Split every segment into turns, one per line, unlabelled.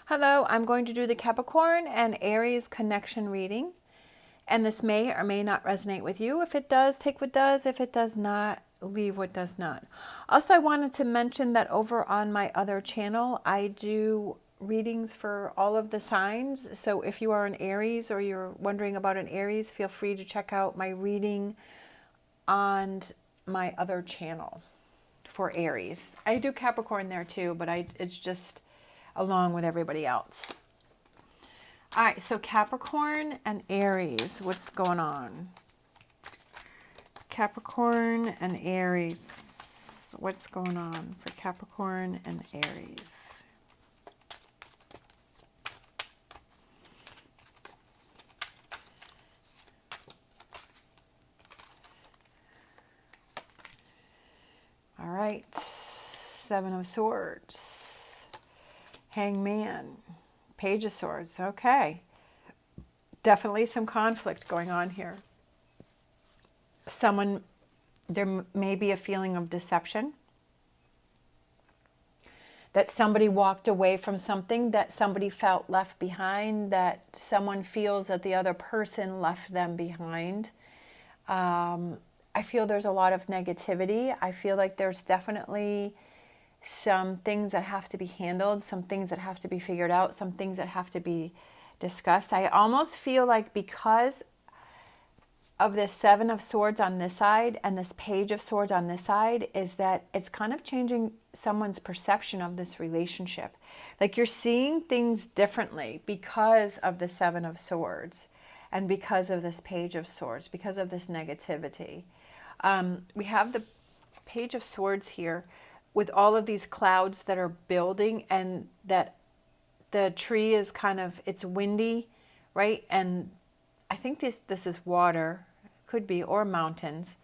Hello, I'm going to do the Capricorn and Aries connection reading, and this may or may not resonate with you. If it does, take what does. If it does not, leave what does not. Also, I wanted to mention that over on my other channel, I do readings for all of the signs. So if you are an Aries or you're wondering about an Aries, feel free to check out my reading on my other channel for Aries. I do Capricorn there too, but it's just along with everybody else. All right, so Capricorn and Aries, what's going on? Capricorn and Aries, what's going on for Capricorn and Aries? All right, Seven of Swords. Hangman, Page of Swords. Okay. Definitely some conflict going on here. There may be a feeling of deception. That somebody walked away from something, that somebody felt left behind, that someone feels that the other person left them behind. I feel there's a lot of negativity. I feel like there's definitely some things that have to be handled, some things that have to be figured out, some things that have to be discussed. I almost feel like because of this Seven of Swords on this side and this Page of Swords on this side is that it's kind of changing someone's perception of this relationship. Like you're seeing things differently because of the Seven of Swords and because of this Page of Swords, because of this negativity. We have the Page of Swords here with all of these clouds that are building, and that the tree is kind of, it's windy, right? And I think this is water, could be, or mountains.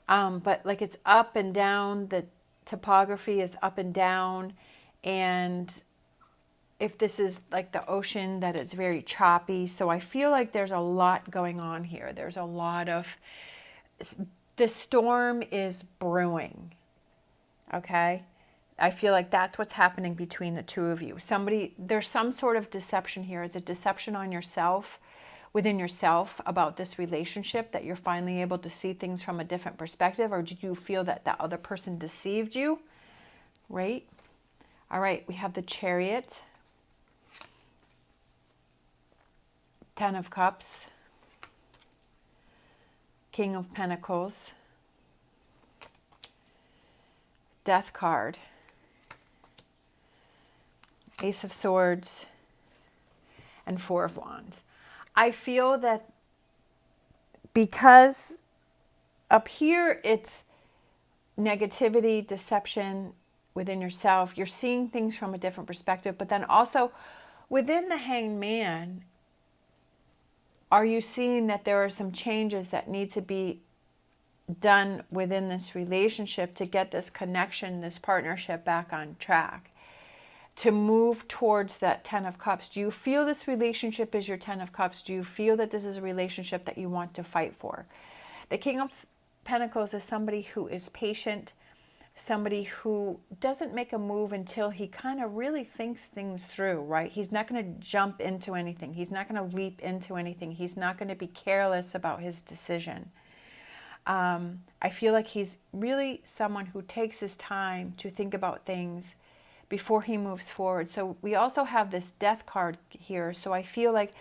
But like it's up and down, the topography is up and down. And if this is like the ocean, that it's very choppy. So I feel like there's a lot going on here. There's a lot of, the storm is brewing. Okay, I feel like that's what's happening between the two of you. There's some sort of deception here. Is it deception on yourself, within yourself, about this relationship, that you're finally able to see things from a different perspective? Or did you feel that that other person deceived you? Right? All right, we have the Chariot, Ten of Cups, King of Pentacles, Death card, Ace of Swords, and Four of Wands. I feel that because up here it's negativity, deception within yourself, you're seeing things from a different perspective, but then also within the Hanged Man, are you seeing that there are some changes that need to be done within this relationship to get this connection, this partnership back on track, to move towards that Ten of Cups? Do you feel this relationship is your Ten of Cups? Do you feel that this is a relationship that you want to fight for? The King of Pentacles is somebody who is patient, somebody who doesn't make a move until he kind of really thinks things through, right? He's not going to jump into anything. He's not going to leap into anything. He's not going to be careless about his decision. I feel like he's really someone who takes his time to think about things before he moves forward. So we also have this Death card here. So I feel like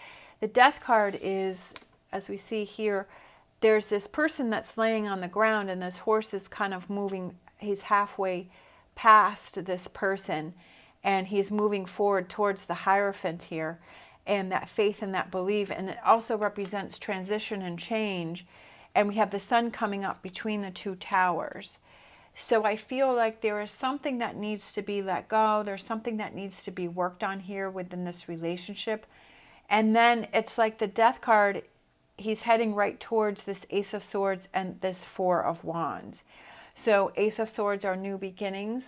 the Death card is, as we see here, there's this person that's laying on the ground and this horse is kind of moving. He's halfway past this person and he's moving forward towards the Hierophant here, and that faith and that belief. And it also represents transition and change. And we have the sun coming up between the two towers. So I feel like there is something that needs to be let go. There's something that needs to be worked on here within this relationship. And then it's like the Death card, he's heading right towards this Ace of Swords and this Four of Wands. So Ace of Swords are new beginnings.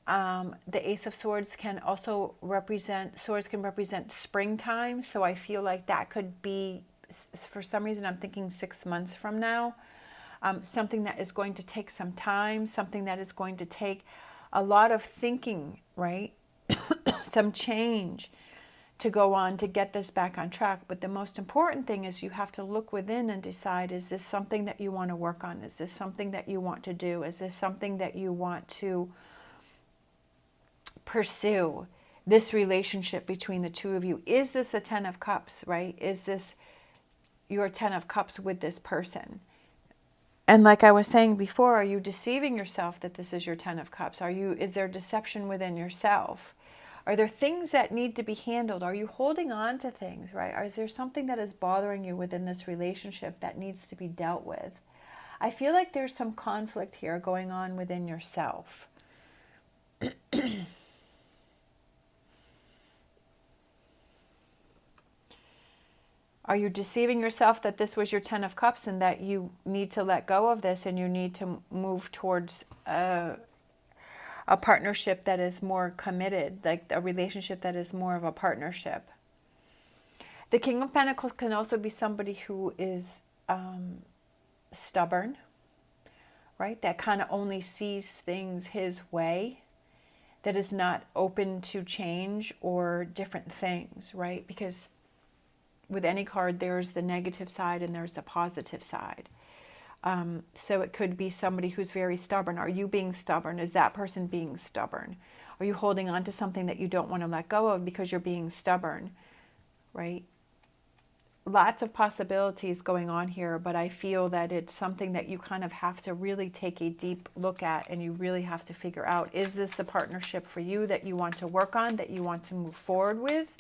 The Ace of Swords can also represent, swords can represent springtime. So I feel like that could be, for some reason I'm thinking 6 months from now, something that is going to take some time, something that is going to take a lot of thinking, right? Some change. to go on to get this back on track. But the most important thing is you have to look within and decide, is this something that you want to work on? Is this something that you want to do? Is this something that you want to pursue? This relationship between the two of you, is this a 10 of Cups, right? Is this your 10 of Cups with this person? And like I was saying before, are you deceiving yourself that this is your 10 of Cups? Is there deception within yourself? Are there things that need to be handled? Are you holding on to things, right? Or is there something that is bothering you within this relationship that needs to be dealt with? I feel like there's some conflict here going on within yourself. Are you deceiving yourself that this was your 10 of Cups and that you need to let go of this and you need to move towards a partnership that is more committed, like a relationship that is more of a partnership? The King of Pentacles can also be somebody who is stubborn, right? That kind of only sees things his way, that is not open to change or different things, right? Because with any card, there's the negative side and there's the positive side. So it could be somebody who's very stubborn. Are you being stubborn? Is that person being stubborn? Are you holding on to something that you don't want to let go of because you're being stubborn, right? Lots of possibilities going on here, but I feel that it's something that you kind of have to really take a deep look at, and you really have to figure out, is this the partnership for you that you want to work on, that you want to move forward with?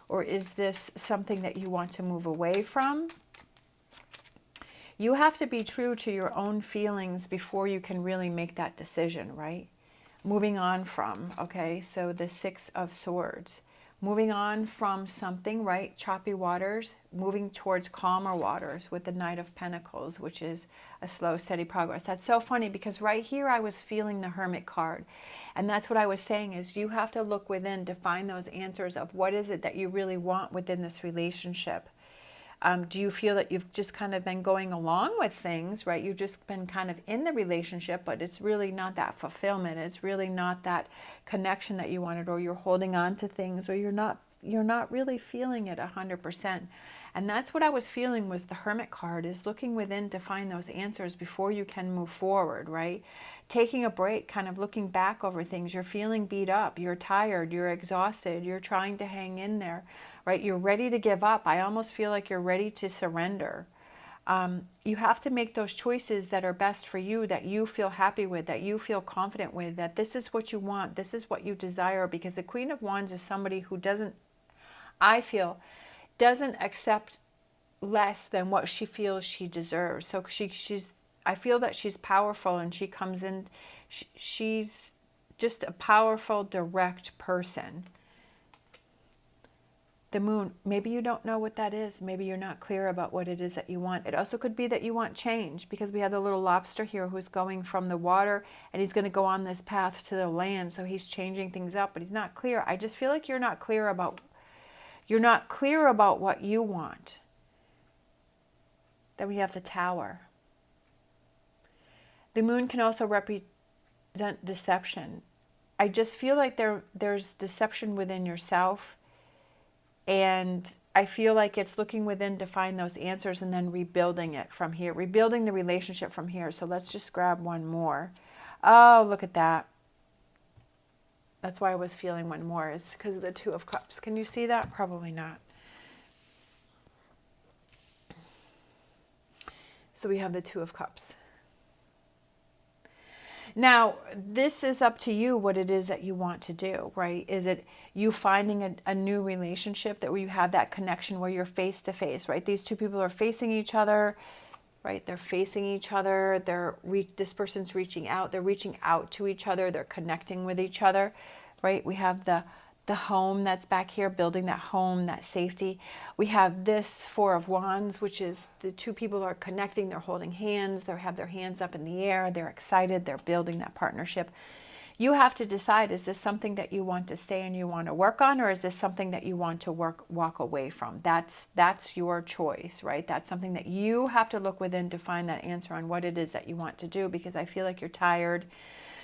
Or is this something that you want to move away from? You have to be true to your own feelings before you can really make that decision, right? Moving on from, okay, so the 6 of Swords. Moving on from something, right, choppy waters, moving towards calmer waters with the Knight of Pentacles, which is a slow, steady progress. That's so funny because right here I was feeling the Hermit card. And that's what I was saying, is you have to look within to find those answers of what is it that you really want within this relationship. Do you feel that you've just kind of been going along with things, right? You've just been kind of in the relationship, but it's really not that fulfillment. It's really not that connection that you wanted, or you're holding on to things, or you're not really feeling it 100%. And that's what I was feeling, was the Hermit card, is looking within to find those answers before you can move forward, right? Taking a break, kind of looking back over things. You're feeling beat up, you're tired, you're exhausted, you're trying to hang in there, right? You're ready to give up. I almost feel like you're ready to surrender. You have to make those choices that are best for you, that you feel happy with, that you feel confident with, that this is what you want, this is what you desire, because the Queen of Wands is somebody who doesn't accept less than what she feels she deserves. So I feel that she's powerful, and she comes in, she's just a powerful, direct person. The Moon, maybe you don't know what that is. Maybe you're not clear about what it is that you want. It also could be that you want change, because we have the little lobster here who's going from the water and he's going to go on this path to the land. So he's changing things up, but he's not clear. I just feel like you're not clear about what you want. Then we have the Tower. The Moon can also represent deception. I just feel like there's deception within yourself. And I feel like it's looking within to find those answers and then rebuilding it from here, rebuilding the relationship from here. So let's just grab one more. Oh, look at that. That's why I was feeling one more, is because of the 2 of Cups. Can you see that? Probably not. So we have the 2 of Cups. Now, this is up to you what it is that you want to do, right? Is it you finding a new relationship that where you have that connection where you're face to face, right? These two people are facing each other, right? They're facing each other. This person's reaching out. They're reaching out to each other. They're connecting with each other, right? We have the home that's back here, building that home, that safety. We have this 4 of Wands, which is the two people are connecting. They're holding hands. They have their hands up in the air. They're excited. They're building that partnership. You have to decide, is this something that you want to stay and you want to work on, or is this something that you want to walk away from? That's your choice, right? That's something that you have to look within to find that answer on what it is that you want to do, because I feel like you're tired.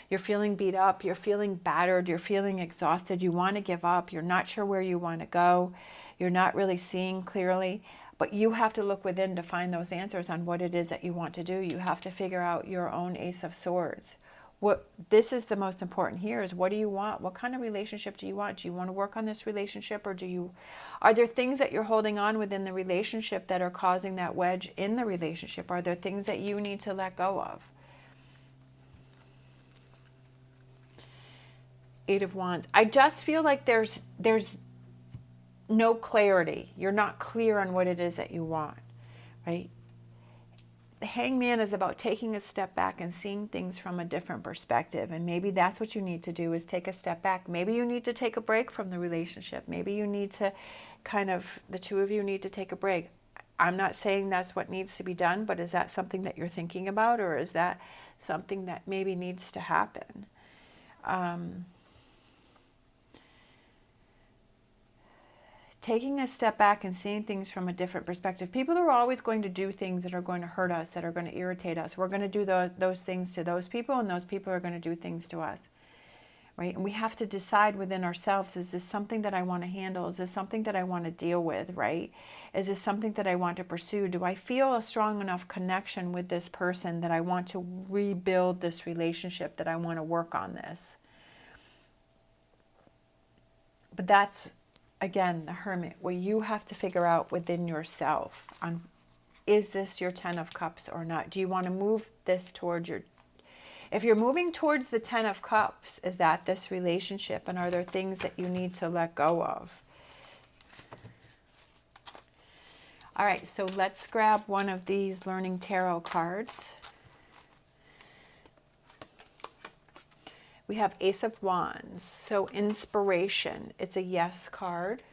You're feeling beat up, you're feeling battered, you're feeling exhausted, you want to give up, you're not sure where you want to go, you're not really seeing clearly, but you have to look within to find those answers on what it is that you want to do. You have to figure out your own Ace of Swords. This is the most important here is, what do you want? What kind of relationship do you want? Do you want to work on this relationship, or are there things that you're holding on within the relationship that are causing that wedge in the relationship? Are there things that you need to let go of? Eight of Wands. I just feel like there's no clarity. You're not clear on what it is that you want, right? The Hangman is about taking a step back and seeing things from a different perspective. And maybe that's what you need to do, is take a step back. Maybe you need to take a break from the relationship. Maybe you need to the two of you need to take a break. I'm not saying that's what needs to be done, but is that something that you're thinking about, or is that something that maybe needs to happen? Taking a step back and seeing things from a different perspective. People are always going to do things that are going to hurt us, that are going to irritate us. We're going to do those things to those people, and those people are going to do things to us, right? And we have to decide within ourselves, is this something that I want to handle? Is this something that I want to deal with, right? Is this something that I want to pursue? Do I feel a strong enough connection with this person that I want to rebuild this relationship, that I want to work on this? But that's, again, the Hermit, where you have to figure out within yourself on, is this your 10 of Cups or not? Do you want to move this towards your, if you're moving towards the 10 of Cups, is that this relationship? And are there things that you need to let go of? All right, so let's grab one of these Learning Tarot cards. We have Ace of Wands, so inspiration. It's a yes card.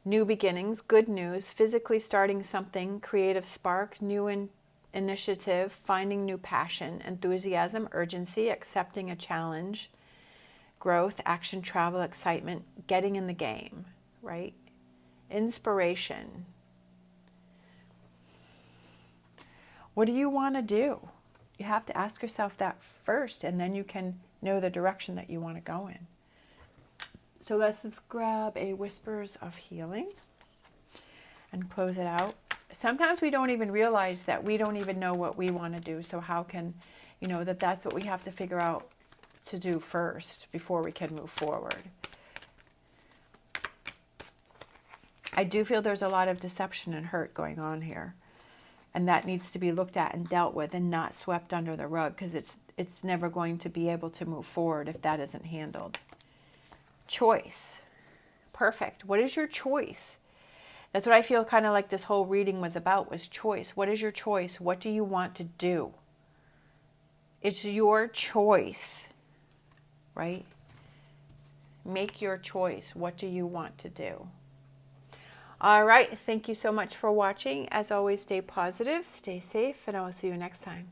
New beginnings, good news, physically starting something, creative spark, new initiative, finding new passion, enthusiasm, urgency, accepting a challenge, growth, action, travel, excitement, getting in the game, right? Inspiration. What do you want to do? You have to ask yourself that first, and then you can know the direction that you want to go in. So let's just grab a Whispers of Healing and close it out. Sometimes we don't even realize that we don't even know what we want to do. So how can, that's what we have to figure out to do first before we can move forward. I do feel there's a lot of deception and hurt going on here. And that needs to be looked at and dealt with, and not swept under the rug, because it's never going to be able to move forward if that isn't handled. Choice. Perfect. What is your choice? That's what I feel kind of like this whole reading was about, was choice. What is your choice? What do you want to do? It's your choice, right? Make your choice. What do you want to do? All right. Thank you so much for watching. As always, stay positive, stay safe, and I will see you next time.